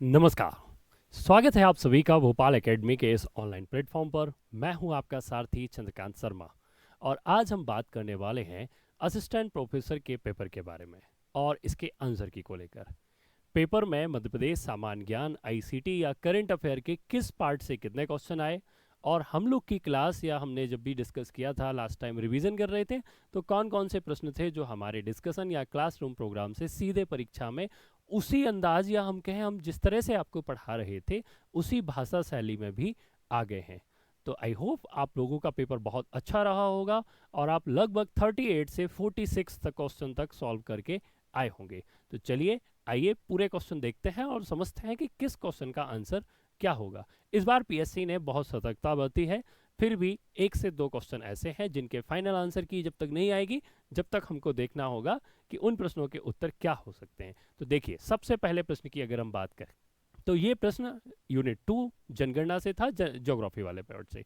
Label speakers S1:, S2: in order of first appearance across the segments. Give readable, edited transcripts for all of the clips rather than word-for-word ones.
S1: नमस्कार। स्वागत है आप सभी का भोपाल एकेडमी के इस ऑनलाइन प्लेटफॉर्म पर। मैं हूं आपका सारथी चंद्रकांत शर्मा और आज हम बात करने वाले हैं असिस्टेंट प्रोफेसर के पेपर के बारे में और इसके आंसर की को लेकर। पेपर में मध्य प्रदेश सामान्य ज्ञान आईसीटी या करंट अफेयर के किस पार्ट से कितने क्वेश्चन आए, और हम लोग की क्लास या हमने जब भी डिस्कस किया था लास्ट टाइम रिवीजन कर रहे थे, तो कौन कौन से प्रश्न थे जो हमारे डिस्कशन या क्लासरूम प्रोग्राम से सीधे परीक्षा में उसी अंदाज या हम कहें हम जिस तरह से आपको पढ़ा रहे थे उसी भाषा शैली में भी आ गए हैं। तो आई होप आप लोगों का पेपर बहुत अच्छा रहा होगा और आप लगभग 38 से 46 तक क्वेश्चन तक सॉल्व करके आए होंगे। तो चलिए आइए पूरे क्वेश्चन देखते हैं और समझते हैं कि किस क्वेश्चन का आंसर क्या होगा। इस बार पीएससी ने बहुत सतर्कता बरती है, फिर भी एक से दो क्वेश्चन ऐसे हैं जिनके फाइनल आंसर की जब तक नहीं आएगी जब तक हमको देखना होगा कि उन प्रश्नों के उत्तर क्या हो सकते हैं। तो देखिए सबसे पहले प्रश्न की अगर हम बात करें तो ये प्रश्न यूनिट 2 जनगणना से था, ज्योग्राफी वाले पार्ट से।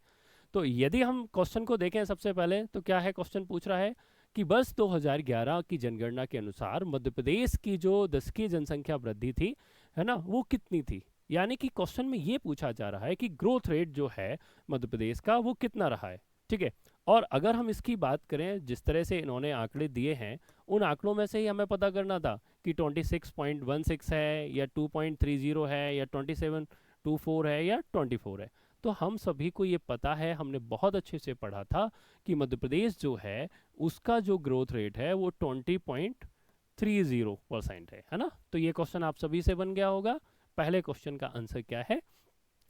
S1: तो यदि हम क्वेश्चन को देखें सबसे पहले तो क्या है, क्वेश्चन पूछ रहा है कि वर्ष 2011 की जनगणना के अनुसार मध्य प्रदेश की जो दशकीय जनसंख्या वृद्धि थी, है ना, वो कितनी थी। यानी कि क्वेश्चन में ये पूछा जा रहा है कि ग्रोथ रेट जो है मध्य प्रदेश का वो कितना रहा है। ठीक है, और अगर हम इसकी बात करें जिस तरह से इन्होंने आंकड़े दिए हैं उन आंकड़ों में से ही हमें पता करना था कि 26.16 है या 2.30 है या 27.24 है या 24 है। तो हम सभी को ये पता है, हमने बहुत अच्छे से पढ़ा था कि मध्य प्रदेश जो है उसका जो ग्रोथ रेट है वो 20.30% है ना। तो ये क्वेश्चन आप सभी से बन गया होगा। पहले क्वेश्चन का आंसर क्या है,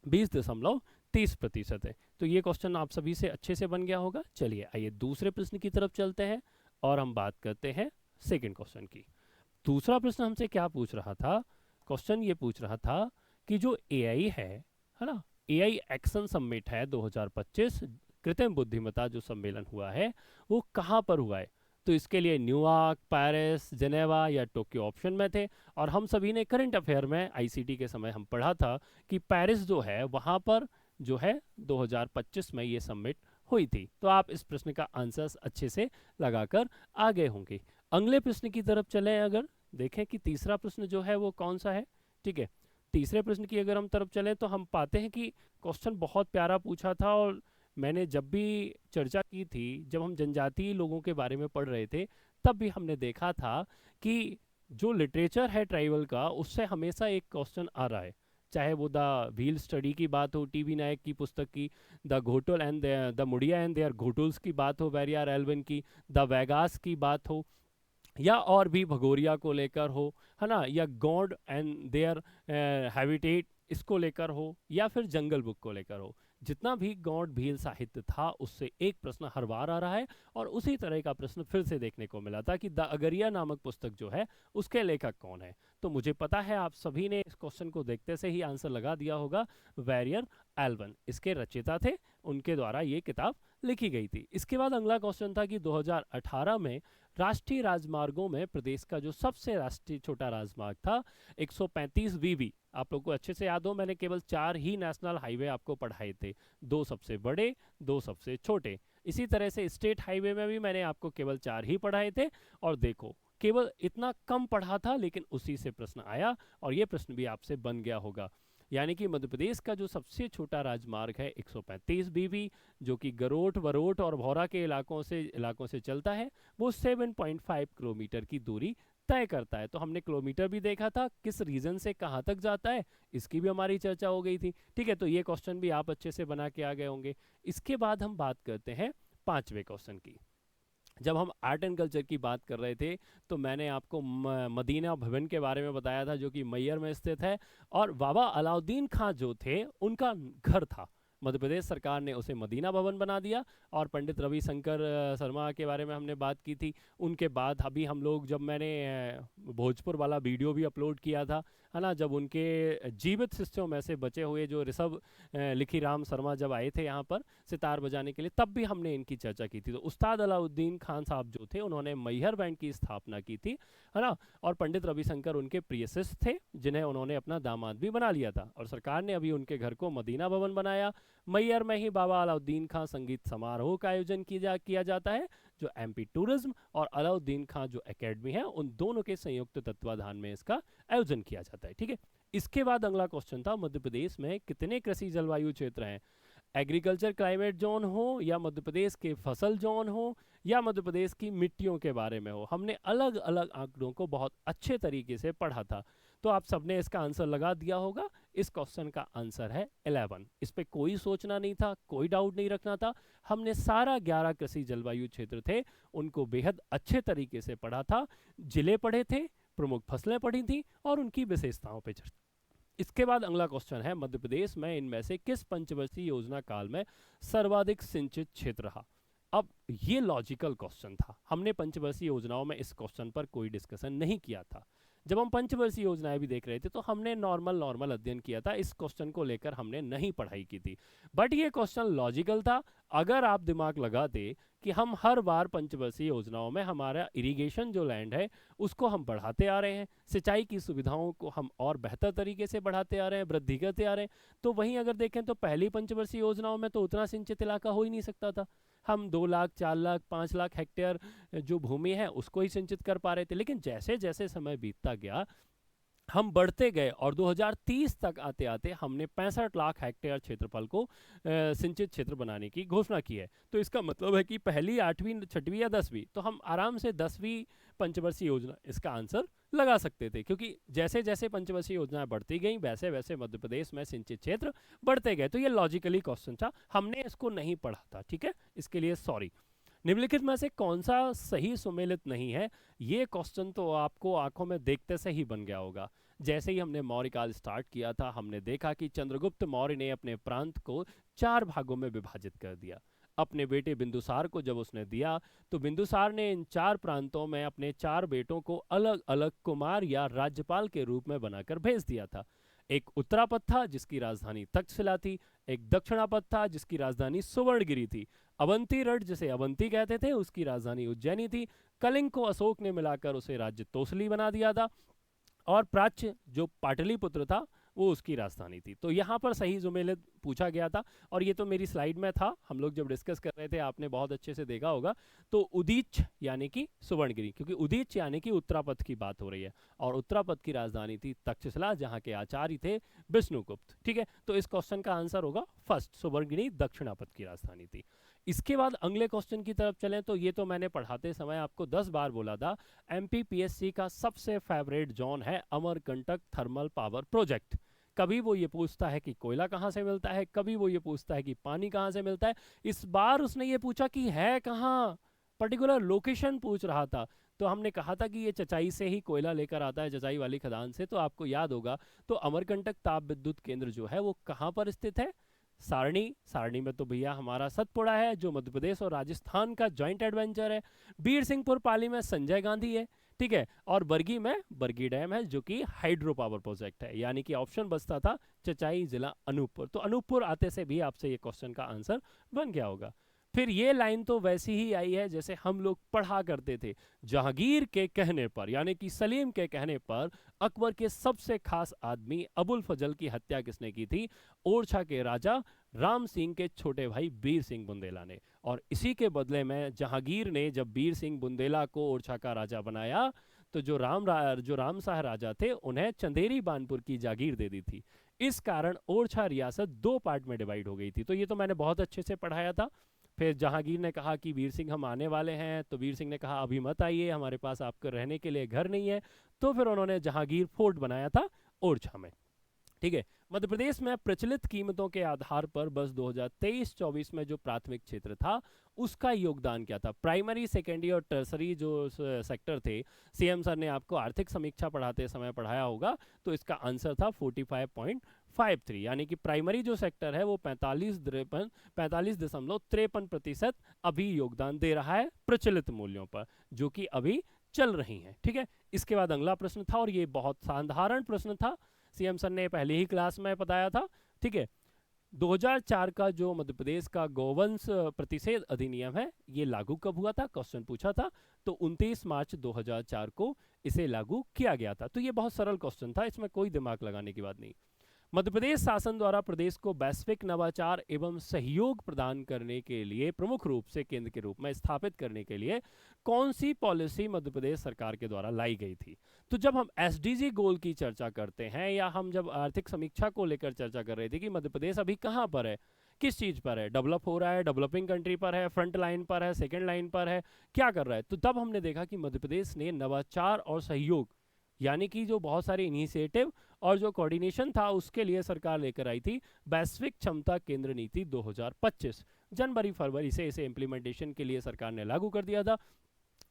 S1: 20.30% है। तो ये क्वेश्चन आप सभी से अच्छे से बन गया होगा। चलिए आइए दूसरे प्रश्न की तरफ चलते हैं और हम बात करते हैं सेकंड क्वेश्चन की। दूसरा प्रश्न हमसे क्या पूछ रहा था, क्वेश्चन ये पूछ रहा था कि जो एआई है ना, एआई एक्शन समिट है 2025 कृत्रिम बुद्धिमत्ता जो सम्मेलन हुआ है वो कहाँ पर हुआ है। तो इसके लिए न्यूयॉर्क, पेरिस, जेनेवा या टोक्यो ऑप्शन में थे। और हम सभी ने करंट अफेयर में आईसीटी के समय हम पढ़ा था कि पेरिस जो है वहाँ पर जो है 2025 में ये समिट हुई थी। तो आप इस प्रश्न का आंसर अच्छे से लगाकर आ गए होंगे। अगले प्रश्न की तरफ चलें, अगर देखें कि तीसरा प्रश्न जो है वो कौन सा है। ठीक है, तीसरे प्रश्न की अगर हम तरफ चलें तो हम पाते हैं कि क्वेश्चन बहुत प्यारा पूछा था। और मैंने जब भी चर्चा की थी, जब हम जनजातीय लोगों के बारे में पढ़ रहे थे, तब भी हमने देखा था कि जो लिटरेचर है ट्राइबल का उससे हमेशा एक क्वेश्चन आ रहा है। चाहे वो द व्हील स्टडी की बात हो टीबी नायक की पुस्तक की, the ghotul and the Muria and their ghotuls की बात हो वेरियार एल्विन की, द वेगास की बात हो, या और भी भगोरिया को लेकर हो, है ना, या गॉड एंड देयर हैबिटेट इसको लेकर हो, या फिर जंगल बुक को लेकर हो। जितना भी गॉड भील साहित्य था उससे एक प्रश्न हर बार आ रहा है। और उसी तरह का प्रश्न फिर से देखने को मिला था कि द अगरिया नामक पुस्तक जो है उसके लेखक कौन है। तो मुझे पता है आप सभी ने इस क्वेश्चन को देखते से ही आंसर लगा दिया होगा, वेरियर एल्वन इसके रचयिता थे, उनके द्वारा ये किताब लिखी गई थी। इसके बाद अगला क्वेश्चन था कि 2018 में राष्ट्रीय राजमार्गों में प्रदेश का जो सबसे राष्ट्रीय छोटा राजमार्ग था 135 वीवी, आप लोग को अच्छे से याद हो मैंने केवल 4 ही नेशनल हाईवे आपको पढ़ाए थे, 2 सबसे बड़े 2 सबसे छोटे। इसी तरह से स्टेट हाईवे में भी मैंने आपको केवल 4 ही पढ़ाए थे। और देखो केवल इतना कम पढ़ा था लेकिन उसी से प्रश्न आया और ये प्रश्न भी आपसे बन गया होगा। यानी कि मध्य प्रदेश का जो सबसे छोटा राजमार्ग है 135 बीबी, जो कि गरोठ, वरोठ और भौरा के इलाकों से चलता है, वो 7.5 किलोमीटर की दूरी तय करता है। तो हमने किलोमीटर भी देखा था, किस रीजन से कहाँ तक जाता है इसकी भी हमारी चर्चा हो गई थी। ठीक है, तो ये क्वेश्चन भी आप अच्छे से बना के आ गए होंगे। इसके बाद हम बात करते हैं पांचवें क्वेश्चन की। जब हम आर्ट एंड कल्चर की बात कर रहे थे तो मैंने आपको मदीना भवन के बारे में बताया था जो कि मैयर में स्थित है। और बाबा अलाउद्दीन खां जो थे उनका घर था, मध्य प्रदेश सरकार ने उसे मदीना भवन बना दिया। और पंडित रविशंकर शर्मा के बारे में हमने बात की थी। उनके बाद अभी हम लोग जब मैंने भोजपुर वाला वीडियो भी अपलोड किया था, है ना, जब उनके जीवित शिष्यों में से बचे हुए जो ऋषभ लिखी राम शर्मा जब आए थे यहाँ पर सितार बजाने के लिए, तब भी हमने इनकी चर्चा की थी। तो उस्ताद अलाउद्दीन खान साहब जो थे उन्होंने मैहर बैंड की स्थापना की थी, है ना। और पंडित रविशंकर उनके प्रिय शिष्य थे जिन्हें उन्होंने अपना दामाद भी बना लिया था। और सरकार ने अभी उनके घर को मदीना भवन बनाया। मैहर में ही बाबा अलाउद्दीन खां संगीत समारोह का आयोजन किया जाता है जो एमपी टूरिज्म और अलाउद्दीन खां जो एकेडमी है, उन दोनों के संयुक्त तत्वाधान में इसका आयोजन किया जाता है। ठीक है, इसके बाद अगला क्वेश्चन था, मध्य प्रदेश में कितने कृषि जलवायु क्षेत्र हैं? एग्रीकल्चर क्लाइमेट जोन हो, या मध्य प्रदेश के फसल जोन हो, या मध्य प्रदेश की मिट्टियों के बारे में हो। हमने अलग अलग आंकड़ों को बहुत अच्छे तरीके से पढ़ा था, तो आप सबने इसका आंसर लगा दिया होगा। इस क्वेश्चन का आंसर है 11। इस पे कोई सोचना नहीं था, कोई डाउट नहीं रखना था। हमने सारा 11 कृषि जलवायु क्षेत्र थे उनको बेहद अच्छे तरीके से पढ़ा था, जिले पढ़े थे, प्रमुख फसलें पढ़ी थी और उनकी विशेषताओं पे चर्चा। इसके बाद अगला क्वेश्चन है, मध्य प्रदेश में इनमें से किस पंचवर्षीय योजना काल में सर्वाधिक सिंचित क्षेत्र रहा? अब ये लॉजिकल क्वेश्चन था, हमने पंचवर्षीय योजनाओं में इस क्वेश्चन पर कोई डिस्कशन नहीं किया था। जब हम पंचवर्षीय योजनाएं भी देख रहे थे तो हमने नॉर्मल अध्ययन किया था, इस क्वेश्चन को लेकर हमने नहीं पढ़ाई की थी। बट ये क्वेश्चन लॉजिकल था। अगर आप दिमाग लगाते कि हम हर बार पंचवर्षीय योजनाओं में हमारा इरिगेशन जो लैंड है उसको हम बढ़ाते आ रहे हैं, सिंचाई की सुविधाओं को हम और बेहतर तरीके से बढ़ाते आ रहे हैं, वृद्धि करते आ रहे हैं, तो वहीं अगर देखें तो पहली पंचवर्षीय योजनाओं में तो उतना सिंचित इलाका हो ही नहीं सकता था। हम 2 लाख 4 लाख 5 लाख हेक्टेयर जो भूमि है उसको ही सिंचित कर पा रहे थे। लेकिन जैसे जैसे समय बीतता गया हम बढ़ते गए और 2030 तक आते आते हमने 65 लाख हेक्टेयर क्षेत्रफल को सिंचित क्षेत्र बनाने की घोषणा की है। तो इसका मतलब है कि पहली 8वीं 6वीं या 10वीं तो हम आराम से 10वीं पंचवर्षीय योजना इसका आंसर लगा सकते थे, क्योंकि जैसे जैसे पंचवर्षीय योजनाएं बढ़ती गई वैसे वैसे मध्य प्रदेश में सिंचित क्षेत्र बढ़ते गए। तो ये लॉजिकली क्वेश्चन था, हमने इसको नहीं पढ़ा था। ठीक है, इसके लिए सॉरी। निम्नलिखित में से कौन सा सही सुमेलित नहीं है? ये क्वेश्चन तो आपको आंखों में देखते से ही बन गया होगा। जैसे ही हमने मौर्य काल स्टार्ट किया था हमने देखा कि चंद्रगुप्त मौर्य ने अपने प्रांत को 4 भागों में विभाजित कर दिया। अपने बेटे बिंदुसार को जब उसने दिया तो बिंदुसार ने इन 4 प्रांतों में अपने 4 बेटों को अलग अलग कुमार या राज्यपाल के रूप में बनाकर भेज दिया था। एक उत्तरापद था जिसकी राजधानी तक्षशिला थी, एक दक्षिणापद था जिसकी राजधानी सुवर्णगिरी थी, अवंती रट जिसे अवंती कहते थे उसकी राजधानी उज्जैनी थी, कलिंग को अशोक ने मिलाकर उसे राज्य तोसली बना दिया था, और प्राच्य जो पाटलिपुत्र था वो उसकी राजधानी थी। तो यहाँ पर सही सुमेलित पूछा गया था, और ये तो मेरी स्लाइड में था, हम लोग जब डिस्कस कर रहे थे आपने बहुत अच्छे से देखा होगा। तो उदीच यानी कि सुवर्णगिरी, क्योंकि उदीच यानी कि उत्तरापद की बात हो रही है, और उत्तरापद की राजधानी थी तक्षशिला जहाँ के आचार्य थे विष्णुगुप्त। ठीक है, तो इस क्वेश्चन का आंसर होगा फर्स्ट, सुवर्णगिरी दक्षिणापद की राजधानी थी। इसके बाद अगले क्वेश्चन की तरफ चलें तो ये तो मैंने पढ़ाते समय आपको 10 बार बोला था, एमपीपीएससी का सबसे फेवरेट जोन है अमरकंटक थर्मल पावर प्रोजेक्ट। कभी वो ये पूछता है कि कोयला कहाँ से मिलता है, कभी वो ये पूछता है कि पानी कहाँ से मिलता है। इस बार उसने ये पूछा कि है कहाँ, पर्टिकुलर लोकेशन पूछ रहा था। तो हमने कहा था कि ये चचाई से ही कोयला लेकर आता है, चचाई वाली खदान से। तो आपको याद होगा, तो अमरकंटक ताप विद्युत केंद्र जो है वो कहाँ पर स्थित है? सारणी में तो भैया हमारा सतपुड़ा है जो मध्य प्रदेश और राजस्थान का जॉइंट एडवेंचर है। बीर सिंहपुर पाली में संजय गांधी है, ठीक है, और बरगी में बरगी डैम है जो कि हाइड्रो पावर प्रोजेक्ट है। यानी कि ऑप्शन बचता था चचाई जिला अनूपपुर, तो अनूपपुर आते से भी आपसे ये क्वेश्चन का आंसर बन गया होगा। फिर ये लाइन तो वैसी ही आई है जैसे हम लोग पढ़ा करते थे, जहांगीर के कहने पर यानी कि सलीम के कहने पर अकबर के सबसे खास आदमी अबुल फजल की हत्या किसने की थी? ओरछा के राजा राम सिंह के छोटे भाई वीर सिंह बुंदेला ने। और इसी के बदले में जहांगीर ने जब वीर सिंह बुंदेला को ओरछा का राजा बनाया तो जो राम शाह राजा थे उन्हें चंदेरी बानपुर की जागीर दे दी थी। इस कारण ओरछा रियासत 2 पार्ट में डिवाइड हो गई थी। तो ये तो मैंने बहुत अच्छे से पढ़ाया था। फिर जहांगीर ने कहा कि वीर सिंह हम आने वाले हैं, तो वीर सिंह ने कहा अभी मत आइए, हमारे पास आपको रहने के लिए घर नहीं है। तो फिर उन्होंने जहांगीर फोर्ट बनाया था ओरछा में। ठीक है, मध्य प्रदेश में प्रचलित कीमतों के आधार पर बस 2023-24 में जो प्राथमिक क्षेत्र था उसका योगदान क्या था? प्राइमरी, सेकेंडरी और टर्सरी जो सेक्टर थे, सीएम सर ने आपको आर्थिक समीक्षा पढ़ाते समय पढ़ाया होगा, तो इसका आंसर था 45.53। यानी कि प्राइमरी जो सेक्टर है वो 45.53% अभी योगदान दे रहा है प्रचलित मूल्यों पर, जो कि अभी चल रही हैं। ठीक है, इसके बाद अगला प्रश्न था और ये बहुत साधारण प्रश्न था, सीएम सर ने पहली ही क्लास में बताया था। ठीक है, 2004 का जो मध्य प्रदेश का गौवंश प्रतिषेध अधिनियम है ये लागू कब हुआ था? क्वेश्चन पूछा था, तो 29 मार्च 2004 को इसे लागू किया गया था। तो ये बहुत सरल क्वेश्चन था, इसमें कोई दिमाग लगाने की बात नहीं। मध्य प्रदेश शासन द्वारा प्रदेश को वैश्विक नवाचार एवं सहयोग प्रदान करने के लिए प्रमुख रूप से केंद्र के रूप में स्थापित करने के लिए कौन सी पॉलिसी मध्य प्रदेश सरकार के द्वारा लाई गई थी? तो जब हम एसडीजी गोल की चर्चा करते हैं या हम जब आर्थिक समीक्षा को लेकर चर्चा कर रहे थे कि मध्य प्रदेश अभी कहाँ पर है, किस चीज पर है, डेवलप हो रहा है, डेवलपिंग कंट्री पर है, फ्रंट लाइन पर है, सेकंड लाइन पर है, क्या कर रहा है, तो तब हमने देखा कि मध्य प्रदेश ने नवाचार और सहयोग यानी कि जो बहुत सारे इनिशिएटिव और जो कोऑर्डिनेशन था उसके लिए सरकार लेकर आई थी वैश्विक क्षमता केंद्र नीति 2025। जनवरी फरवरी से इसे इम्प्लीमेंटेशन के लिए सरकार ने लागू कर दिया था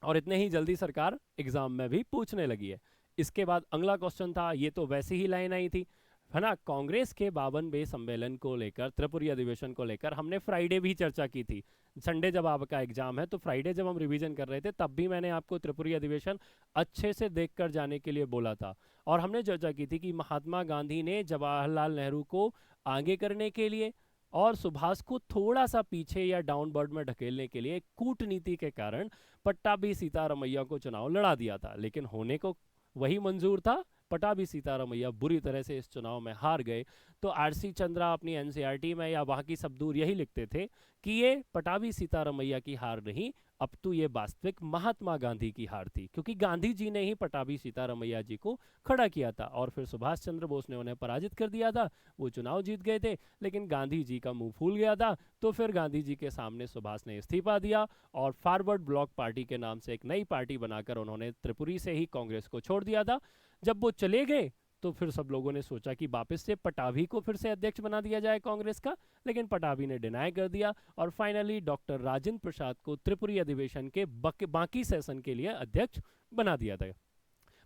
S1: और इतने ही जल्दी सरकार एग्जाम में भी पूछने लगी है। इसके बाद अगला क्वेश्चन था, ये तो वैसी ही लाइन आई थी है ना, कांग्रेस के 52वें सम्मेलन को लेकर, त्रिपुरी अधिवेशन को लेकर हमने फ्राइडे भी चर्चा की थी। संडे जब आपका एग्जाम है तो फ्राइडे जब हम रिवीजन कर रहे थे तब भी मैंने आपको त्रिपुरी अधिवेशन अच्छे से देखकर जाने के लिए बोला था और हमने चर्चा की थी कि महात्मा गांधी ने जवाहरलाल नेहरू को आगे करने के लिए और सुभाष को थोड़ा सा पीछे या डाउनवर्ड में ढकेलने के लिए कूटनीति के कारण पट्टाभी सीतारमैया को चुनाव लड़ा दिया था, लेकिन होने को वही मंजूर था। पट्टाभी सीतारमैया बुरी तरह से इस चुनाव में हार गए। तो आरसी चंद्रा अपनी एनसीईआरटी में या वहाँ की सब दूर यही लिखते थे कि ये पट्टाभी सीतारमैया की हार नहीं, अब तो ये वास्तविक महात्मा गांधी की हार थी, क्योंकि गांधी जी ने ही पट्टाभी सीतारमैया जी को खड़ा किया था और फिर सुभाष चंद्र बोस ने उन्हें पराजित कर दिया था। वो चुनाव जीत गए थे लेकिन गांधी जी का मुंह फूल गया था, तो फिर गांधी जी के सामने सुभाष ने इस्तीफा दिया और फॉरवर्ड ब्लॉक पार्टी के नाम से एक नई पार्टी बनाकर उन्होंने त्रिपुरी से ही कांग्रेस को छोड़ दिया था। जब वो चले गए तो फिर सब लोगों ने सोचा कि वापस से पटाभी को फिर से अध्यक्ष बना दिया जाए कांग्रेस का, लेकिन पटाभी ने डिनाई कर दिया और फाइनली डॉक्टर राजेंद्र प्रसाद को त्रिपुरी अधिवेशन के बाकी सेशन के लिए अध्यक्ष बना दिया था।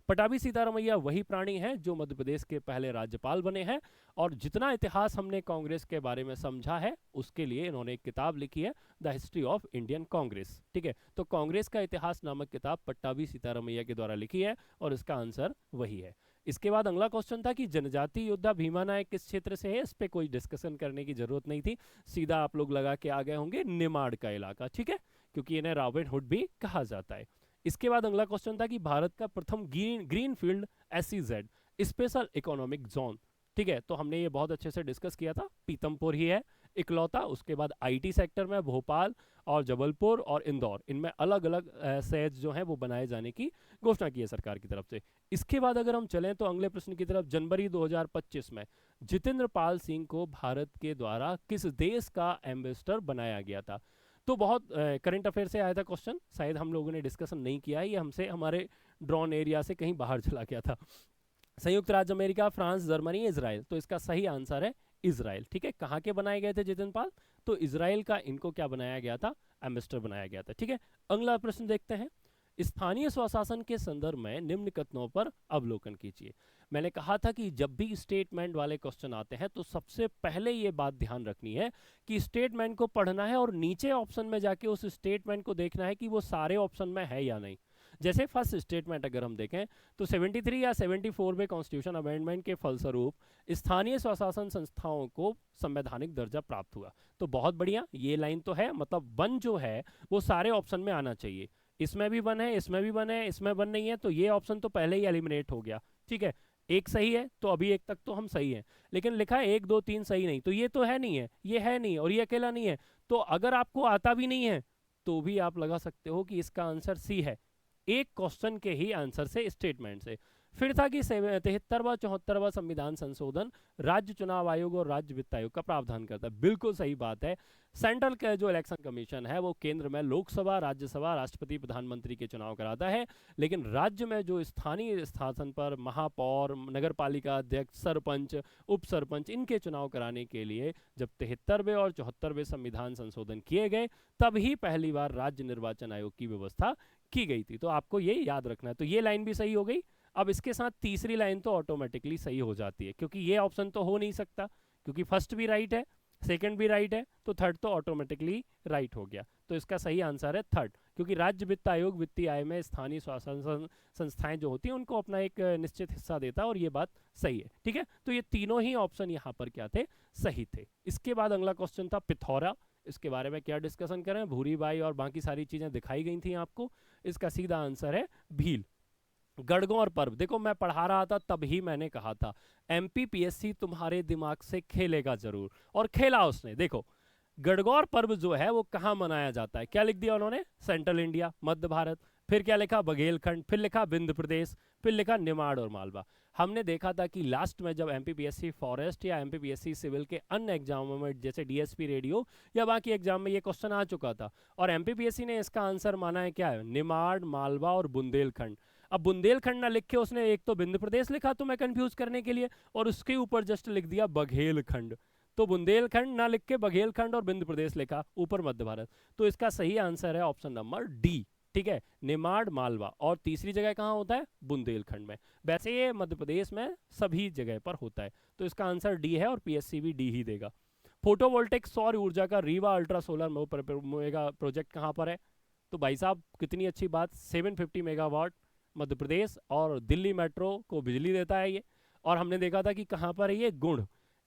S1: पटाभी सीतारमैया वही प्राणी हैं जो मध्य प्रदेश के पहले राज्यपाल बने हैं और जितना इतिहास हमने कांग्रेस के बारे में समझा है उसके लिए इन्होंने एक किताब लिखी है, the history of Indian Congress. ठीक है, तो कांग्रेस का इतिहास नामक किताब पट्टाभी सीतारमैया के द्वारा लिखी है और इसका आंसर वही है। इसके बाद अगला क्वेश्चन था कि जनजाति योद्धा भीमा नायक किस क्षेत्र से है? इस पे कोई डिस्कशन करने की जरूरत नहीं थी, सीधा आप लोग लगा के आ गए होंगे निमाड़ का इलाका। ठीक है, क्योंकि इन्हें रॉबिन हुड भी कहा जाता है। इसके बाद अगला क्वेश्चन था कि भारत का प्रथम green field SEZ special economic zone, ठीक है, तो हमने ये बहुत अच्छे से डिस्कस किया था, पीतमपुर ही है इकलौता। उसके बाद IT सेक्टर में भोपाल और जबलपुर और इंदौर, इनमें अलग अलग सेज जो हैं वो बनाए जाने की घोषणा की है सरकार की तरफ से। इसके बाद अगर हम चलें तो अगले प्रश्न की तरफ, जनवरी 2025 में जितेंद्र पाल सिंह को भारत के द्वारा किस देश का एम्बेसडर बनाया गया था? तो बहुत करंट अफेयर से आया था क्वेश्चन, शायद हम लोगों ने डिस्कशन नहीं किया है, ये हमसे हमारे ड्रॉन एरिया से कहीं बाहर चला गया था। संयुक्त राज्य अमेरिका, फ्रांस, जर्मनी, इजराइल, तो इसका सही आंसर है इजराइल। ठीक है, कहाँ के बनाए गए थे जितेंद्र पाल? तो इजराइल का इनको क्या बनाया गया था? एम्बेसडर बनाया गया था। ठीक है, अगला प्रश्न देखते हैं, स्थानीय स्वशासन के संदर्भ में निम्न कथनों पर अवलोकन कीजिए। मैंने कहा था कि जब भी स्टेटमेंट वाले क्वेश्चन आते हैं तो सबसे पहले ये बात ध्यान रखनी है कि स्टेटमेंट को पढ़ना है और नीचे ऑप्शन में जाके उस स्टेटमेंट को देखना है कि वो सारे ऑप्शन में है या नहीं। जैसे फर्स्ट स्टेटमेंट अगर हम देखें तो 73 या 74वें कॉन्स्टिट्यूशन अमेंडमेंट के फलस्वरूप स्थानीय स्वशासन संस्थाओं को संवैधानिक दर्जा प्राप्त हुआ। तो बहुत बढ़िया, ये लाइन तो है, मतलब वन जो है वो सारे ऑप्शन में आना चाहिए। इसमें भी वन है, इसमें भी वन है, इसमें वन नहीं है, तो ये ऑप्शन तो पहले ही एलिमिनेट हो गया। ठीक है, एक सही है तो अभी एक तक तो हम सही हैं, लेकिन लिखा है 1 2 3 सही नहीं, तो ये तो है नहीं है, ये है नहीं और ये अकेला नहीं है। तो अगर आपको आता भी नहीं है तो भी आप लगा सकते हो कि इसका आंसर सी है, एक क्वेश्चन के ही आंसर से, स्टेटमेंट से। फिर था कि 73वां 74वां संविधान संशोधन राज्य चुनाव आयोग और राज्य वित्त आयोग का प्रावधान करता है। बिल्कुल सही बात है, सेंट्रल का जो इलेक्शन कमीशन है वो केंद्र में लोकसभा, राज्यसभा, राष्ट्रपति, प्रधानमंत्री के चुनाव कराता है, लेकिन राज्य में जो स्थानीय शासन पर महापौर, नगर पालिका अध्यक्ष, सरपंच, उप सरपंच, इनके चुनाव कराने के लिए जब 73वें और 74वें संविधान संशोधन किए गए तब ही पहली बार राज्य निर्वाचन आयोग की व्यवस्था की गई थी। तो आपको ये याद रखना है। तो ये लाइन भी सही हो गई। अब इसके साथ तीसरी लाइन तो ऑटोमेटिकली सही हो जाती है, क्योंकि ये ऑप्शन तो हो नहीं सकता, क्योंकि फर्स्ट भी राइट है, सेकंड भी राइट है, तो थर्ड तो ऑटोमेटिकली राइट हो गया। तो इसका सही आंसर है थर्ड, क्योंकि राज्य वित्त आयोग वित्तीय आय में स्थानीय शासन संस्थाएं जो होती हैं उनको अपना एक निश्चित हिस्सा देता है और ये बात सही है। ठीक है, तो ये तीनों ही ऑप्शन यहाँ पर क्या थे? सही थे। इसके बाद अगला क्वेश्चन था पिथौरा, इसके बारे में क्या डिस्कशन करें? भूरी बाई और बाकी सारी चीजें दिखाई गई थी आपको, इसका सीधा आंसर है भील। गणगौर पर्व, देखो मैं पढ़ा रहा था तभी मैंने कहा था एमपीपीएससी तुम्हारे दिमाग से खेलेगा जरूर, और खेला उसने। देखो गणगौर पर्व जो है वो कहाँ मनाया जाता है, क्या लिख दिया उन्होंने, सेंट्रल इंडिया, मध्य भारत, फिर क्या लिखा, बघेलखंड, फिर लिखा विंध्य प्रदेश, फिर लिखा निमाड़ और मालवा। हमने देखा था कि लास्ट में जब एमपीपीएससी फॉरेस्ट या एमपीपीएससी सिविल के अन्य एग्जामों में जैसे डीएसपी रेडियो या बाकी एग्जाम में ये क्वेश्चन आ चुका था, और एमपीपीएससी ने इसका आंसर माना है क्या है, निमाड़, मालवा और बुंदेलखंड। अब बुंदेलखंड ना लिख के उसने एक तो विंध्य प्रदेश लिखा तो मैं कंफ्यूज करने के लिए, और उसके ऊपर जस्ट लिख दिया बघेलखंड। तो बुंदेलखंड ना लिख के बघेलखंड और विंध्य प्रदेश लिखा, ऊपर मध्य भारत। तो इसका सही आंसर है ऑप्शन नंबर डी, ठीक है, निमाड़ मालवा। और तीसरी जगह कहाँ होता है, बुंदेलखंड में। वैसे ये मध्य प्रदेश में सभी जगह पर होता है, तो इसका आंसर डी है, और पीएससी भी डी ही देगा। फोटोवोल्टिक सौर ऊर्जा का Rewa ultra solar mega project कहाँ पर है, तो भाई साहब कितनी अच्छी बात, 750 मेगावाट मध्य प्रदेश, और दिल्ली मेट्रो को बिजली देता है ये। और हमने देखा था कि कहाँ पर है ये, गुण,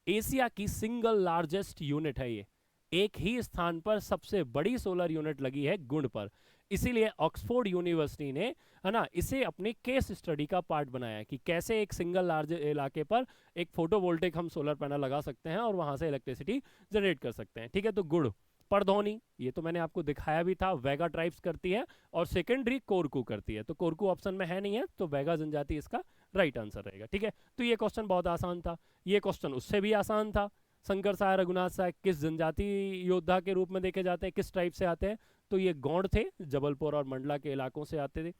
S1: एशिया की सिंगल लार्जेस्ट यूनिट है ये, एक ही स्थान पर सबसे बड़ी सोलर यूनिट लगी है गुण पर। इसीलिए ऑक्सफोर्ड यूनिवर्सिटी ने, है ना, इसे अपनी केस स्टडी का पार्ट बनाया है कि कैसे एक सिंगल लार्ज इलाके पर एक फोटोवोल्टिक हम सोलर पैनल लगा सकते हैं और वहां से इलेक्ट्रिसिटी जनरेट कर सकते हैं, ठीक है। तो गुड़, परधौनी, ये तो मैंने आपको दिखाया भी था, वेगा ट्राइब्स करती है, और सेकेंडरी कोरकू करती है। तो कोरकू ऑप्शन में है नहीं है, तो वेगा जनजाति इसका राइट आंसर रहेगा, ठीक है। तो ये क्वेश्चन बहुत आसान था। ये क्वेश्चन उससे भी आसान था, शंकर साय रघुनाथ साय किस जनजाति योद्धा के रूप में देखे जाते हैं, किस ट्राइब से आते हैं, तो ये गौड़ थे, जबलपुर और मंडला के इलाकों से आते थे।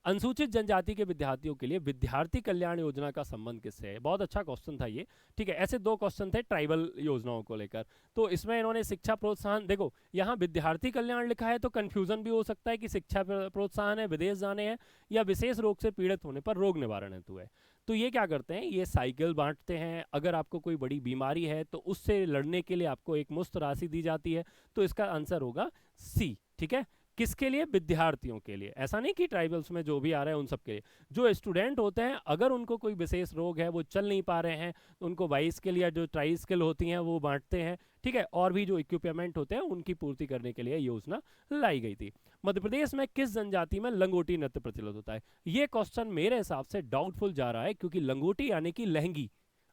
S1: अनुसूचित जनजाति के विद्यार्थियों के लिए विद्यार्थी कल्याण योजना का संबंध किससे है, बहुत अच्छा क्वेश्चन था ये, ठीक है। ऐसे दो क्वेश्चन थे ट्राइबल योजनाओं को लेकर। तो इसमें इन्होंने शिक्षा प्रोत्साहन, देखो यहाँ विद्यार्थी कल्याण लिखा है तो कंफ्यूजन भी हो सकता है कि शिक्षा प्रोत्साहन है, विदेश जाने हैं, या विशेष रोग से पीड़ित होने पर रोग निवारण हेतु है। तो ये क्या करते हैं, ये साइकिल बांटते हैं, अगर आपको कोई बड़ी बीमारी है तो उससे लड़ने के लिए आपको एक मुफ्त राशि दी जाती है। तो इसका आंसर होगा सी, ठीक है। किसके लिए, विद्यार्थियों के लिए, ऐसा नहीं कि ट्राइबल्स में जो भी आ रहे हैं उन सब के लिए। जो स्टूडेंट होते हैं अगर उनको कोई विशेष रोग है, वो चल नहीं पा रहे हैं, उनको बाईस्किल या जो ट्राई स्किल होती हैं वो बांटते हैं, ठीक है। और भी जो इक्विपमेंट होते हैं उनकी पूर्ति करने के लिए योजना लाई गई थी। मध्य प्रदेश में किस जनजाति में लंगोटी नृत्य प्रचलित होता है, ये क्वेश्चन मेरे हिसाब से डाउटफुल जा रहा है, क्योंकि लंगोटी यानी कि लहंगी,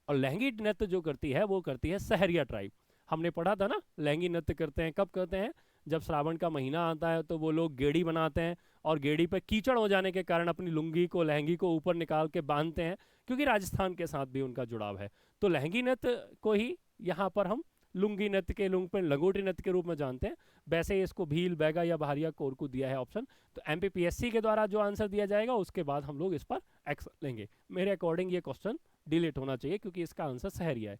S1: और लहंगी नृत्य जो करती है वो करती है सहरिया ट्राइब। हमने पढ़ा था ना, लहंगी नृत्य करते हैं, कब करते हैं, जब श्रावण का महीना आता है तो वो लोग गेड़ी बनाते हैं, और गेड़ी पे कीचड़ हो जाने के कारण अपनी लुंगी को, लहंगी को ऊपर निकाल के बांधते हैं, क्योंकि राजस्थान के साथ भी उनका जुड़ाव है। तो लहंगी नृत्य को ही यहाँ पर हम लुंगी नृत्य के लुंग पे लंगोटी नृत्य के रूप में जानते हैं। वैसे इसको भील, बैगा या बहारिया कोरकू दिया है ऑप्शन। तो एमपीपीएससी के द्वारा जो आंसर दिया जाएगा उसके बाद हम लोग इस पर एक्स लेंगे। मेरे अकॉर्डिंग ये क्वेश्चन डिलीट होना चाहिए, क्योंकि इसका आंसर सहरिया है।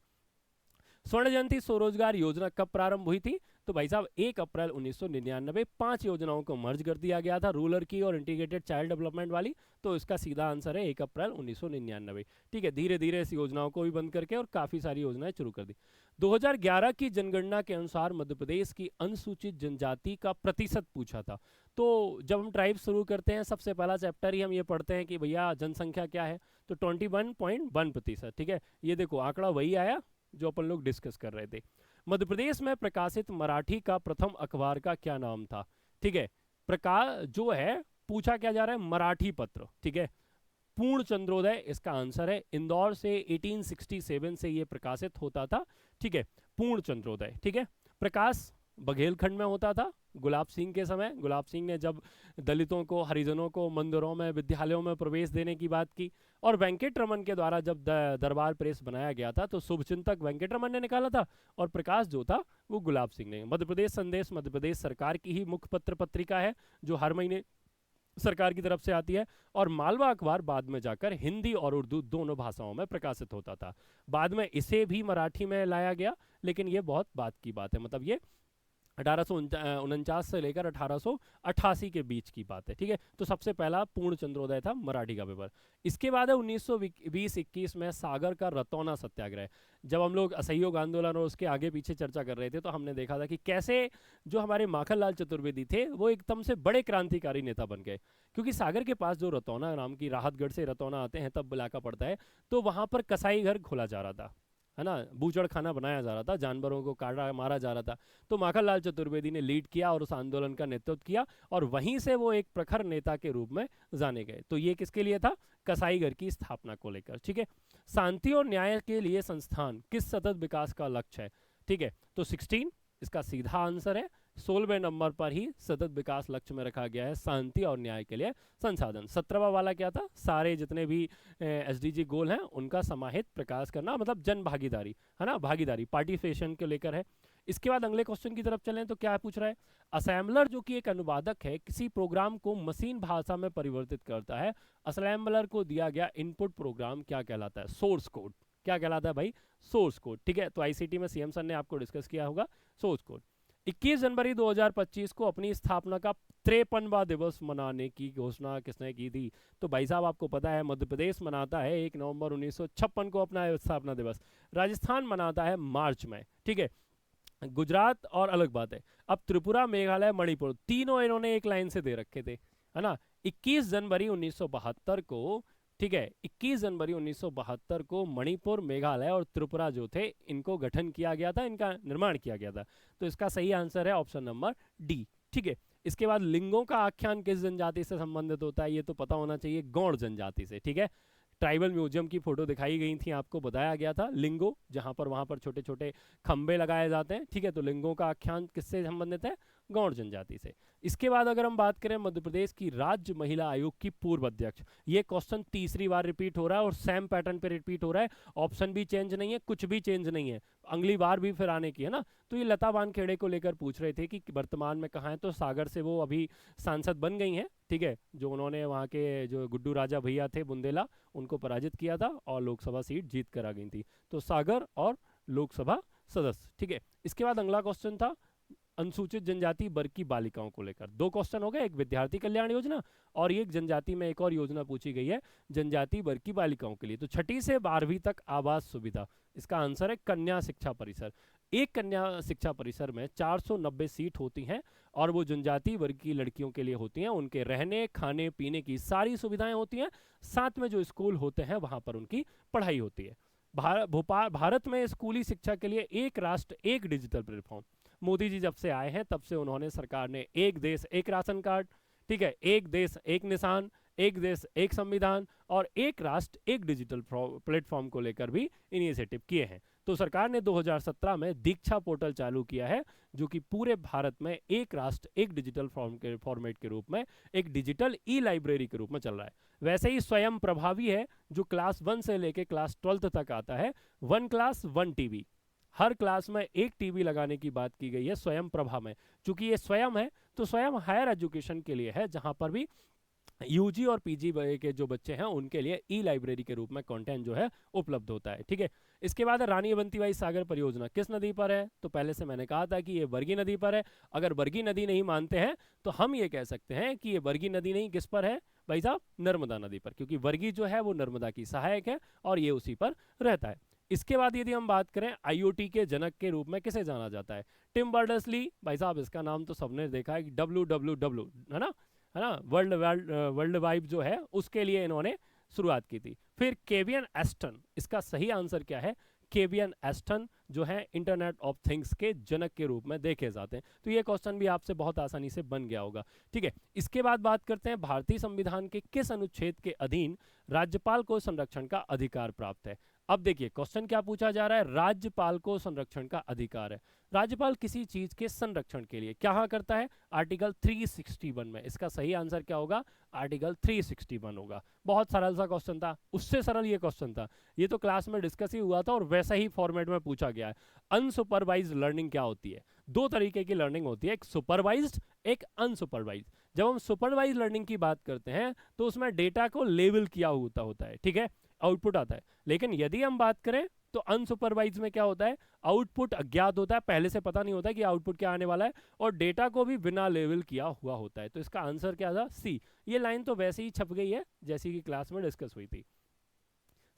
S1: स्वर्ण जयंती स्वरोजगार योजना कब प्रारंभ हुई थी, तो भाई साहब 1 अप्रैल 1999। 5 योजनाओं को मर्ज कर दिया गया था, रूरल की और इंटीग्रेटेड चाइल्ड डेवलपमेंट वाली। तो इसका सीधा आंसर है 1 अप्रैल 1999, ठीक है। धीरे धीरे इस योजनाओं को भी बंद करके और काफी सारी योजनाएं शुरू कर दी। 2011 की जनगणना के अनुसार मध्य प्रदेश की अनुसूचित जनजाति का प्रतिशत पूछा था। तो जब हम ट्राइब शुरू करते हैं सबसे पहला चैप्टर ही हम ये पढ़ते हैं कि भैया जनसंख्या क्या है, तो 21.1%, ठीक है। ये देखो आंकड़ा वही आया जो अपन लोग डिस्कस कर रहे थे। मध्य प्रदेश में प्रकाशित मराठी का प्रथम अखबार का क्या नाम था, ठीक है। प्रकाश जो है पूछा क्या जा रहा है, मराठी पत्र, ठीक है। पूर्ण चंद्रोदय इसका आंसर है। इंदौर से 1867 से ये प्रकाशित होता था, ठीक है। पूर्ण चंद्रोदय, ठीक है। प्रकाश बघेलखंड में होता था गुलाब सिंह के समय। गुलाब सिंह ने जब दलितों को, हरिजनों को मंदिरों में, विद्यालयों में प्रवेश देने की बात की, और वेंकटरमन के द्वारा जब दरबार प्रेस बनाया गया था तो शुभचिंतक वेंकटरमन ने निकाला था, और प्रकाश जो था वो गुलाब सिंह ने। मध्य प्रदेश संदेश मध्य प्रदेश सरकार की ही मुख्य पत्र पत्रिका है, जो हर महीने सरकार की तरफ से आती है। और मालवा अखबार बाद में जाकर हिंदी और उर्दू दोनों भाषाओं में प्रकाशित होता था। बाद में इसे भी मराठी में लाया गया, लेकिन ये बहुत बात की बात है, मतलब ये 1849 से लेकर 1888 के बीच की बात है, ठीक है। तो सबसे पहला पूर्ण चंद्रोदय था मराठी का पेपर। इसके बाद है 1920-21 में सागर का रतौना सत्याग्रह। जब हम लोग असहयोग आंदोलन और उसके आगे पीछे चर्चा कर रहे थे तो हमने देखा था कि कैसे जो हमारे माखनलाल चतुर्वेदी थे वो एकदम से बड़े क्रांतिकारी नेता बन गए, क्योंकि सागर के पास जो रतौना नाम की, राहतगढ़ से रतौना आते हैं तब इलाका पड़ता है, तो वहां पर कसाई घर खोला जा रहा था। है ना, बूचड़ खाना बनाया जा रहा था, जानवरों को काटा मारा जा रहा था। तो माखनलाल चतुर्वेदी ने लीड किया और उस आंदोलन का नेतृत्व किया, और वहीं से वो एक प्रखर नेता के रूप में जाने गए। तो ये किसके लिए था? कसाईघर की स्थापना को लेकर। ठीक है, शांति और न्याय के लिए संस्थान किस सतत विकास का लक्ष्य है? ठीक है, तो 16 इसका सीधा आंसर है। 16वें नंबर पर ही सतत विकास लक्ष्य में रखा गया है शांति और न्याय के लिए संसाधन। 17वां वाला क्या था? सारे जितने भी एसडीजी गोल हैं उनका समाहित प्रकाश करना, मतलब जन भागीदारी, है ना, भागीदारी, पार्टिसिपेशन को लेकर है। इसके बाद अगले क्वेश्चन की तरफ चलें तो क्या पूछ रहा है? असेंबलर जो कि एक अनुवादक है, किसी प्रोग्राम को मशीन भाषा में परिवर्तित करता है। असेंबलर को दिया गया इनपुट प्रोग्राम क्या कहलाता है? Source code. क्या कहलाता है भाई? Source code. ठीक है, तो आईसीटी में सीएम सर ने आपको डिस्कस किया होगा सोर्स कोड। 21 जनवरी 2025 को अपनी स्थापना का 53वां दिवस मनाने की घोषणा किसने की थी? तो भाई साहब आपको पता है मध्य प्रदेश मनाता है 1 नवंबर 1956 को अपना स्थापना दिवस। राजस्थान मनाता है मार्च में। ठीक है, गुजरात और अलग बात है। अब त्रिपुरा, मेघालय, मणिपुर तीनों इन्होंने एक लाइन से दे रखे थे, है ना। 21 जनवरी 1972 को, ठीक है, 21 जनवरी 1972 को मणिपुर, मेघालय और त्रिपुरा जो थे इनको गठन किया गया था, इनका निर्माण किया गया था। तो इसका सही आंसर है ऑप्शन नंबर डी। ठीक है, इसके बाद लिंगों का आख्यान किस जनजाति से संबंधित होता है? ये तो पता होना चाहिए, गौड़ जनजाति से। ठीक है, ट्राइबल म्यूजियम की फोटो दिखाई गई थी, आपको बताया गया था लिंगो, जहां पर वहां पर छोटे छोटे खंबे लगाए जाते हैं। ठीक है, तो लिंगों का आख्यान किससे संबंधित है? गौड़ जनजाति से। इसके बाद अगर हम बात करें मध्य प्रदेश की राज्य महिला आयोग की पूर्व अध्यक्ष, ये क्वेश्चन तीसरी बार रिपीट हो रहा है और सेम पैटर्न पे रिपीट हो रहा है। ऑप्शन भी चेंज नहीं है, कुछ भी चेंज नहीं है, अगली बार भी फिर आने की है ना। तो ये लता वानखेड़े को लेकर पूछ रहे थे कि वर्तमान में कहाँ है, तो सागर से वो अभी सांसद बन गई हैं। ठीक है, जो उन्होंने वहाँ के जो गुड्डू राजा भैया थे बुंदेला, उनको पराजित किया था और लोकसभा सीट जीत कर आ गई थी। तो सागर और लोकसभा सदस्य। ठीक है, इसके बाद अगला क्वेश्चन था अनुसूचित जनजाति वर्ग की बालिकाओं को लेकर। दो क्वेश्चन हो गए, एक विद्यार्थी कल्याण योजना और एक जनजाति में एक और योजना पूछी गई है जनजाति वर्ग की बालिकाओं के लिए। तो 6ठी से 12वीं तक आवास सुविधा, इसका आंसर है कन्या शिक्षा परिसर। एक कन्या शिक्षा परिसर में 490 सीट होती हैं और वो जनजाति वर्ग की लड़कियों के लिए होती हैं। उनके रहने खाने पीने की सारी सुविधाएं होती हैं, साथ में जो स्कूल होते हैं वहां पर उनकी पढ़ाई होती है। भारत में स्कूली शिक्षा के लिए एक राष्ट्र एक डिजिटल प्लेटफॉर्म, मोदी जी जब से आए हैं तब से उन्होंने, सरकार ने एक देश एक राशन कार्ड, ठीक है, एक देश एक निशान, एक देश एक संविधान और एक राष्ट्र एक डिजिटल प्लेटफॉर्म को लेकर भी इनिशिएटिव किए हैं। तो सरकार ने 2017 में दीक्षा पोर्टल चालू किया है, जो कि पूरे भारत में एक राष्ट्र एक डिजिटल फॉर्मेट के रूप में, एक डिजिटल ई लाइब्रेरी के रूप में चल रहा है। वैसे ही स्वयं प्रभावी है, जो क्लास 1 से लेके क्लास 12 तक आता है। 1 क्लास 1 टीवी, हर क्लास में एक टीवी लगाने की बात की गई है स्वयं प्रभा में। चूंकि ये स्वयं है तो स्वयं हायर एजुकेशन के लिए है, जहां पर भी यूजी और पीजी के जो बच्चे हैं उनके लिए ई लाइब्रेरी के रूप में कंटेंट जो है उपलब्ध होता है। ठीक है, इसके बाद रानी अवंतीबाई सागर परियोजना किस नदी पर है? तो पहले से मैंने कहा था कि ये बरगी नदी पर है। अगर बरगी नदी नहीं मानते हैं तो हम ये कह सकते हैं कि ये बरगी नदी नहीं, किस पर है भाई साहब? नर्मदा नदी पर, क्योंकि बरगी जो है वो नर्मदा की सहायक है और ये उसी पर रहता है। इसके बाद यदि हम बात करें आईओटी के जनक के रूप में किसे जाना जाता है? टिम बर्नर्स-ली, भाई साहब इसका नाम तो सबने देखा है, WWW, है ना, वर्ल्ड वाइड जो है उसके लिए इन्होंने शुरुआत की थी। फिर केवियन एस्टन, इसका सही आंसर क्या है? केवियन एस्टन जो है इंटरनेट ऑफ थिंग्स के जनक के रूप में देखे जाते हैं। तो ये क्वेश्चन भी आपसे बहुत आसानी से बन गया होगा। ठीक है, इसके बाद बात करते हैं भारतीय संविधान के किस अनुच्छेद के अधीन राज्यपाल को संरक्षण का अधिकार प्राप्त है? अब देखिए क्वेश्चन क्या पूछा जा रहा है, राज्यपाल को संरक्षण का अधिकार है। राज्यपाल किसी चीज के संरक्षण के लिए क्या करता है? आर्टिकल 361 में। इसका सही आंसर क्या होगा? आर्टिकल 361 होगा। बहुत सरल सा क्वेश्चन था, उससे सरल ये क्वेश्चन था। ये तो क्लास में डिस्कस ही हुआ था और वैसा ही फॉर्मेट में पूछा गया है। अनसुपरवाइज्ड लर्निंग क्या होती है? दो तरीके की लर्निंग होती है, एक सुपरवाइज्ड, एक अनसुपरवाइज्ड। जब हम सुपरवाइज्ड लर्निंग की बात करते हैं तो उसमें डेटा को लेबल किया होता है, ठीक है, आउटपुट आता है। लेकिन यदि हम बात करें तो अनसुपरवाइज में क्या होता है? आउटपुट अज्ञात होता है, पहले से पता नहीं होता कि आउटपुट क्या आने वाला है, और डेटा को भी बिना लेबल किया हुआ होता है। तो इसका आंसर क्या था? सी। ये लाइन तो वैसे ही छप गई है जैसी कि क्लास में डिस्कस हुई थी।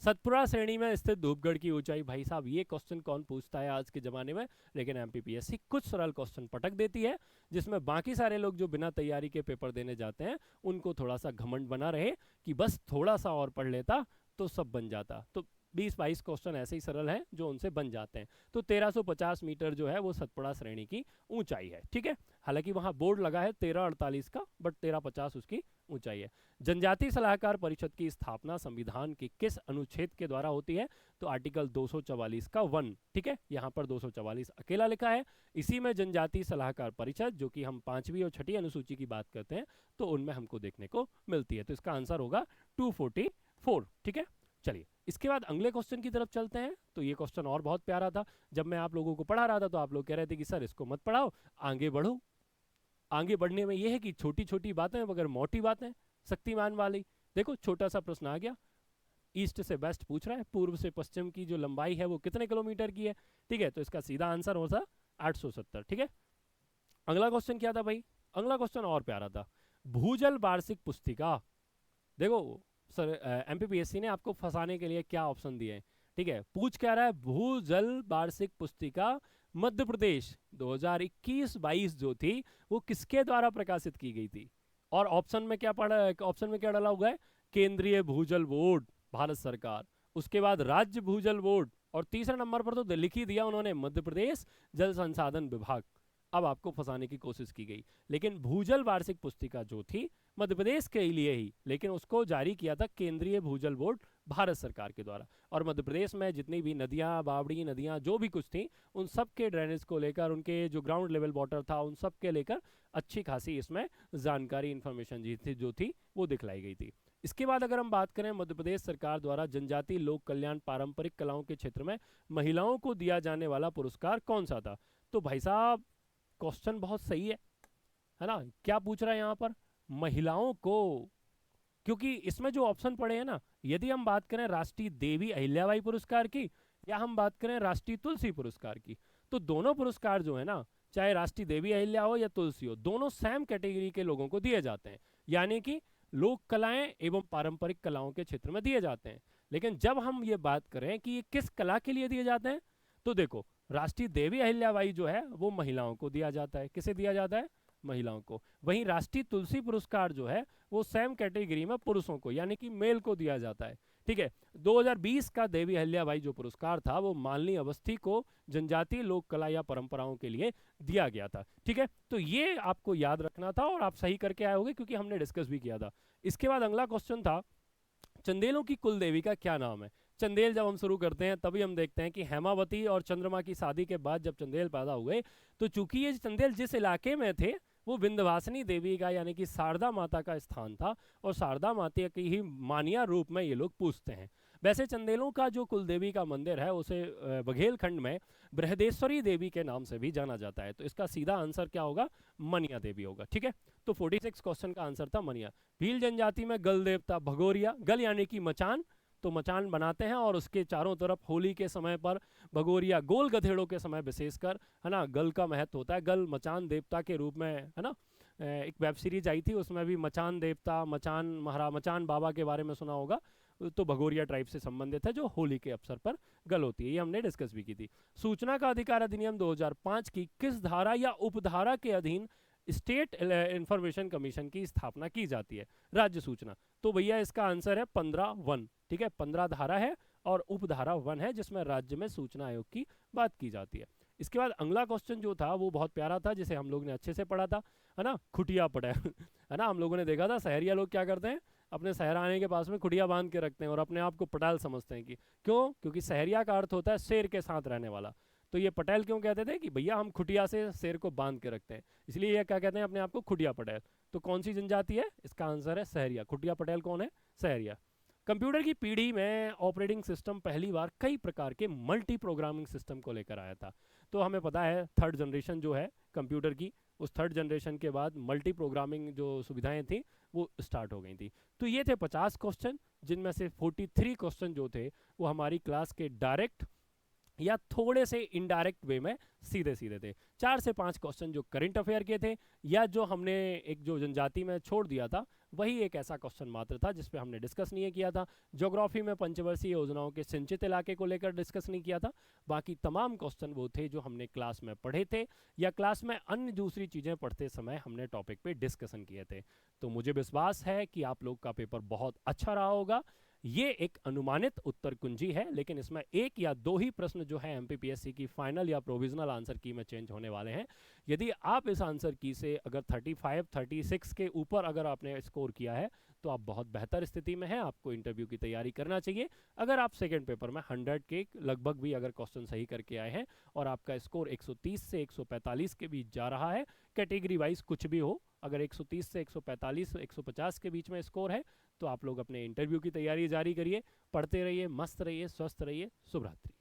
S1: सतपुरा श्रेणी में स्थित धूपगढ़ की ऊंचाई, भाई साहब ये क्वेश्चन कौन पूछता है आज के जमाने में, लेकिन एमपीपीएससी कुछ सरल क्वेश्चन पटक देती है, जिसमें बाकी सारे लोग जो बिना तैयारी के पेपर देने जाते हैं उनको थोड़ा सा घमंड बना रहे कि बस थोड़ा सा और पढ़ लेता तो सब बन जाता। तो 20-22 क्वेश्चन ऐसे ही सरल हैं जो उनसे बन जाते हैं। तो 1350 मीटर जो है वो सतपुड़ा श्रेणी की ऊंचाई है, ठीक है। हालांकि वहां बोर्ड लगा है 1348 का, बट 1350 उसकी ऊंचाई है। जनजातीय सलाहकार परिषद की स्थापना संविधान के किस अनुच्छेद के द्वारा होती है? तो आर्टिकल 244 का 1, ठीक है। यहाँ पर 244 अकेला लिखा है। इसी में जनजातीय सलाहकार परिषद, जो कि हम 5वीं और 6ठी अनुसूची की बात करते हैं, तो उनमें हमको देखने को मिलती है। तो इसका आंसर होगा 244, ठीक है। चलिए इसके बाद अगले क्वेश्चन की तरफ चलते हैं। तो ये क्वेश्चन और बहुत प्यारा था। जब मैं आप लोगों को पढ़ा रहा था तो आप लोग कह रहे थे कि सर इसको मत पढ़ाओ, आगे बढ़ो। आगे बढ़ने में यह है कि छोटी छोटी बातें मगर मोटी बातें, शक्तिमान वाली। देखो छोटा सा प्रश्न आ गया, ईस्ट से वेस्ट पूछ रहा है, पूर्व से पश्चिम की जो लंबाई है वो कितने किलोमीटर की है, ठीक है। तो इसका सीधा आंसर होता 870, ठीक है। अगला क्वेश्चन क्या था भाई? अगला क्वेश्चन और प्यारा था, भूजल वार्षिक पुस्तिका। देखो सर एमपीपीएससी ने आपको फंसाने के लिए क्या ऑप्शन दिए हैं, ठीक है। पूछ क्या रहा है, भूजल वार्षिक पुस्तिका मध्य प्रदेश 2021-22 जो थी वो किसके द्वारा प्रकाशित की गई थी? और ऑप्शन में क्या पड़ा, ऑप्शन में क्या डाला हुआ है? केंद्रीय भूजल बोर्ड, भारत सरकार। उसके बाद राज्य भूजल बोर्ड, और तीसरे नंबर पर तो लिख ही दिया उन्होंने मध्य प्रदेश जल संसाधन विभाग। अब आपको फंसाने की कोशिश की गई, लेकिन भूजल वार्षिक पुस्तिका जो थी मध्य प्रदेश के लिए ही, लेकिन उसको जारी किया था केंद्रीय भूजल बोर्ड भारत सरकार के द्वारा। और मध्य प्रदेश में जितनी भी नदियां, बावड़ी नदियां जो भी कुछ थी, उन सब के ड्रेनेज को लेकर, उनके जो ग्राउंड लेवल वाटर था, उन सब के लेकर अच्छी खासी इसमें जानकारी, इंफॉर्मेशन जो थी वो दिखलाई गई थी। इसके बाद अगर हम बात करें, मध्य प्रदेश सरकार द्वारा जनजातीय लोक कल्याण पारंपरिक कलाओं के क्षेत्र में महिलाओं को दिया जाने वाला पुरस्कार कौन सा था? तो भाई साहब क्वेश्चन बहुत सही है ना। क्या पूछ रहा है यहाँ पर? महिलाओं को, क्योंकि इसमें जो ऑप्शन पड़े हैं ना, यदि हम बात करें राष्ट्रीय देवी अहिल्याबाई पुरस्कार की या हम बात करें राष्ट्रीय तुलसी पुरस्कार की, तो दोनों पुरस्कार जो है ना, चाहे राष्ट्रीय देवी अहिल्या हो या तुलसी हो, दोनों सेम कैटेगरी के लोगों को दिए जाते हैं, यानी कि लोक कलाएं एवं पारंपरिक कलाओं के क्षेत्र में दिए जाते हैं। लेकिन जब हम ये बात करें कि ये किस कला के लिए दिए जाते हैं, तो देखो राष्ट्रीय देवी अहिल्याबाई जो है वो महिलाओं को दिया जाता है। किसे दिया जाता है? महिलाओं को। वहीं राष्ट्रीय तुलसी पुरस्कार जो है वो सेम कैटेगरी में पुरुषों को, यानी कि मेल को दिया जाता है, ठीक है। 2020 का देवी अहिल्याबाई जो पुरस्कार था वो मालिनी अवस्थी को जनजातीय लोक कला या परंपराओं के लिए दिया गया था, ठीक है। तो ये आपको याद रखना था और आप सही करके आए होंगे क्योंकि हमने डिस्कस भी किया था। इसके बाद अगला क्वेश्चन था, चंदेलों की कुल देवी का क्या नाम है? चंदेल जब हम शुरू करते हैं तभी हम देखते हैं कि हेमावती और चंद्रमा की शादी के बाद जब चंदेल पैदा हुए, तो चूंकि ये चंदेल जिस इलाके में थे वो विंध्यवासिनी देवी का, यानी कि शारदा माता का स्थान था, और शारदा माता की ही मानिया रूप में ये लोग पूजते हैं। वैसे चंदेलों का जो कुलदेवी का मंदिर है उसे बघेलखंड में बृहदेश्वरी देवी के नाम से भी जाना जाता है। तो इसका सीधा आंसर क्या होगा? मनिया देवी होगा, ठीक है। तो 46 क्वेश्चन का आंसर था मनिया। भील जनजाति में गल देवता भगोरिया, गल यानी कि मचान, तो मचान बनाते हैं और उसके चारों तरफ होली के समय पर भगोरिया, गोल गधेड़ों के समय विशेषकर, है ना, गल का महत्व होता है। गल मचान देवता के रूप में, है ना, एक वेब सीरीज आई थी उसमें भी मचान देवता, मचान बाबा के बारे में सुना होगा। तो भगोरिया ट्राइब से संबंधित है जो होली के अवसर पर गल होती है, ये हमने डिस्कस भी की थी। सूचना का अधिकार अधिनियम 2005 की किस धारा या उपधारा के अधीन स्टेट इंफॉर्मेशन कमीशन की स्थापना की जाती है? राज्य सूचना। तो भैया इसका आंसर है 15(1), ठीक है। 15 धारा है और उपधारा 1 है जिसमें राज्य में सूचना आयोग की बात की जाती है। इसके बाद अगला क्वेश्चन जो था वो बहुत प्यारा था, जिसे हम लोग ने अच्छे से पढ़ा था, है ना, खुटिया पटेल है ना। हम लोगों ने देखा था सहरिया लोग क्या करते हैं, अपने सहराने के पास में खुटिया बांध के रखते हैं और अपने आप को पटेल समझते हैं। कि क्यों? क्योंकि सहरिया का अर्थ होता है शेर के साथ रहने वाला। तो ये पटेल क्यों कहते थे कि भैया हम खुटिया से शेर को बांध के रखते हैं, इसलिए ये क्या कहते हैं अपने आप को? खुटिया पटेल। तो कौन सी जनजाति है? इसका आंसर है सहरिया। खुटिया पटेल कौन है? सहरिया। कंप्यूटर की पीढ़ी में ऑपरेटिंग सिस्टम पहली बार कई प्रकार के मल्टी प्रोग्रामिंग सिस्टम को लेकर आया था। तो हमें पता है थर्ड जनरेशन जो है कंप्यूटर की, उस थर्ड जनरेशन के बाद मल्टी प्रोग्रामिंग जो सुविधाएं थी वो स्टार्ट हो गई थी। तो ये थे 50 क्वेश्चन, जिनमें से 43 क्वेश्चन जो थे वो हमारी क्लास के डायरेक्ट या थोड़े से इनडायरेक्ट वे में सीधे सीधे थे। 4 से 5 क्वेश्चन जो करंट अफेयर के थे, या जो हमने एक जो जनजाति में छोड़ दिया था वही एक ऐसा क्वेश्चन मात्र था जिस पे हमने डिस्कस नहीं किया था। ज्योग्राफी में पंचवर्षीय योजनाओं के सिंचित इलाके को लेकर डिस्कस नहीं किया था। बाकी तमाम क्वेश्चन वो थे जो हमने क्लास में पढ़े थे या क्लास में अन्य दूसरी चीज़ें पढ़ते समय हमने टॉपिक पे डिस्कशन किए थे। तो मुझे विश्वास है कि आप लोग का पेपर बहुत अच्छा रहा होगा। ये एक अनुमानित उत्तर कुंजी है, लेकिन इसमें एक या दो ही प्रश्न जो है एमपीपीएससी की फाइनल या प्रोविजनल आंसर की में चेंज होने वाले हैं। यदि आप इस आंसर की से अगर 35 36 के ऊपर अगर आपने स्कोर किया है तो आप बहुत बेहतर स्थिति में हैं, आपको इंटरव्यू की तैयारी करना चाहिए। अगर आप सेकेंड पेपर में 100 के लगभग भी अगर क्वेश्चन सही करके आए हैं और आपका स्कोर 130 से 145 के बीच जा रहा है, कैटेगरी वाइज कुछ भी हो, अगर 130 से 145 150 के बीच में स्कोर है तो आप लोग अपने इंटरव्यू की तैयारी जारी करिए, पढ़ते रहिए, मस्त रहिए, स्वस्थ रहिए। शुभ रात्रि।